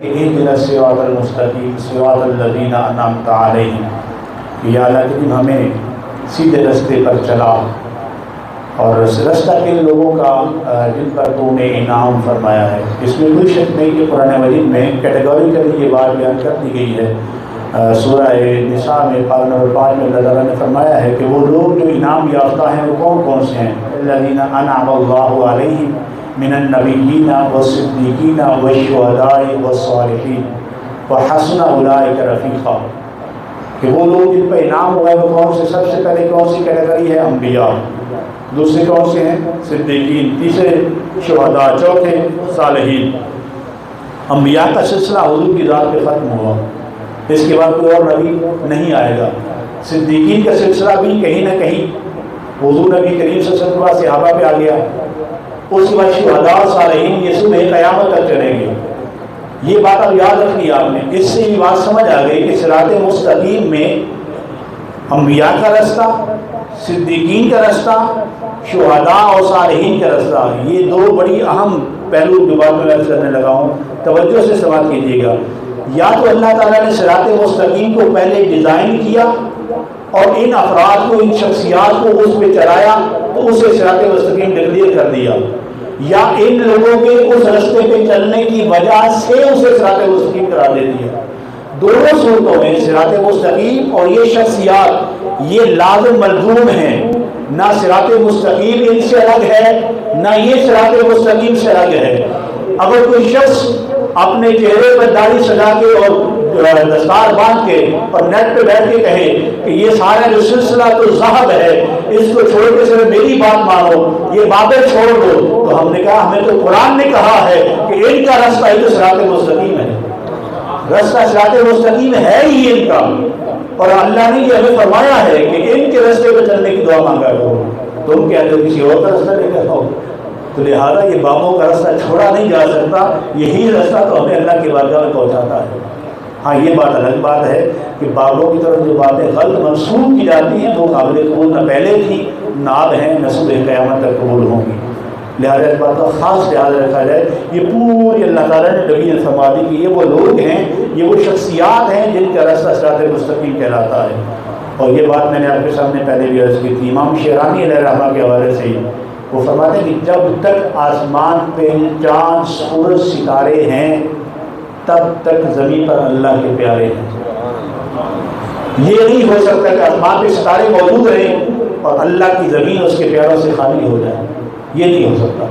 اهدنا الصراط المستقیم صراط الذین انعمت علیہم، یا اللہ کریم ہمیں سیدھے رستے پر چلا اور رستہ کن لوگوں کا جن پر تو نے انعام فرمایا ہے۔ اس میں کوئی شک نہیں کہ قرآن مجید میں کیٹیگوریکلی یہ بات بیان کر دی گئی ہے۔ سورہ نساء میں پارہ نمبر 5 میں اللہ تعالیٰ نے فرمایا ہے کہ وہ لوگ جو انعام یافتہ ہیں وہ کون کون سے ہیں؟ الذین انعم اللہ علیہم من النبیین والصدیقین والشہداء والصالحین وحسن اولئک رفیقا، کہ وہ لوگ جن پہ انعام ہوا ہے وہ کون سے؟ سب سے پہلے کون سی کیٹیگری ہے؟ انبیاء، دوسرے کون سے ہیں؟ صدیقین، تیسرے شہداء، چوتھے صالحین۔ انبیاء کا سلسلہ حضور کی ذات پہ ختم ہوا، اس کے بعد کوئی اور نبی نہیں آئے گا۔ صدیقین کا سلسلہ بھی کہیں نہ کہیں حضور نبی کریم صلی اللہ علیہ وسلم کے بعد صحابہ پہ آ گیا، اس کے بعد شہداء اور صالحین یہ صبح قیامت تک چلیں گے۔ یہ بات اب یاد رکھنی آپ نے، اس سے یہ بات سمجھ آ گئی کہ صراط مستقیم میں انبیاء کا رستہ، صدیقین کا رستہ، شہداء اور صالحین کا رستہ، یہ دو بڑی اہم پہلو جو بات میں عرض کرنے لگا ہوں، توجہ سے سماعت کیجیے گا۔ یا تو اللہ تعالیٰ نے صراط مستقیم کو پہلے ڈیزائن کیا اور ان افراد کو، ان شخصیات کو اس پہ چلایا تو اسے صراط مستقیم ڈکلیئر کر دیا، یا ان لوگوں کے اس رستے پہ چلنے کی وجہ سے اسے صراط مستقیم قرار دے دیا۔ دونوں صورتوں میں صراط مستقیم اور یہ شخصیات یہ لازم ملزوم ہیں، نہ صراط مستقیم ان سے الگ ہے نہ یہ صراط مستقیم سے الگ ہے۔ اگر کوئی شخص اپنے چہرے پر داڑھی سجا کے اور دستار باندھ کے اور نیٹ پہ بیٹھ کے کہے کہ یہ سارا جو سلسلہ تو ذہب ہے، اس کو چھوڑ کے صرف میری بات مانو، یہ باتیں چھوڑ دو، تو ہم نے کہا ہمیں تو قرآن نے کہا ہے کہ ان کا رستہ ہی تو صراط مستقیم ہے، رستہ صراط مستقیم ہے ہی ان کا، اور اللہ نے یہ ہمیں فرمایا ہے کہ ان کے رستے پہ چلنے کی دعا مانگا کرو۔ تم کہتے ہو کسی اور کا رستہ لے کر آؤ، تو لہٰذا یہ بابوں کا رستہ چھوڑا نہیں جا سکتا، یہی رستہ تو ہمیں اللہ کی بارگاہ میں پہنچاتا ہے۔ ہاں یہ بات الگ بات ہے کہ بابوں کی طرف جو باتیں غلط منسوخ کی جاتی ہیں وہ قابل قبول نہ پہلے تھی نہ اب ہیں نہ صبح قیامت تک قبول ہوں گی، لہٰذا اس بات کا خاص لحاظ رکھا جائے۔ یہ پوری اللہ تعالیٰ نے نبی نے فرما دی کہ یہ وہ لوگ ہیں، یہ وہ شخصیات ہیں جن کا رستہ صراط مستقیم کہلاتا ہے۔ اور یہ بات میں نے آپ کے سامنے پہلے بھی عرض کی تھی، امام شیرانی علیہ رحمہ کے حوالے سے ہی وہ فرماتے ہیں کہ جب تک آسمان پہ چاند سورج ستارے ہیں تب تک زمین پر اللہ کے پیارے ہیں۔ یہ نہیں ہو سکتا کہ آسمان پہ ستارے موجود رہیں اور اللہ کی زمین اس کے پیاروں سے خالی ہو جائے، یہ نہیں ہو سکتا۔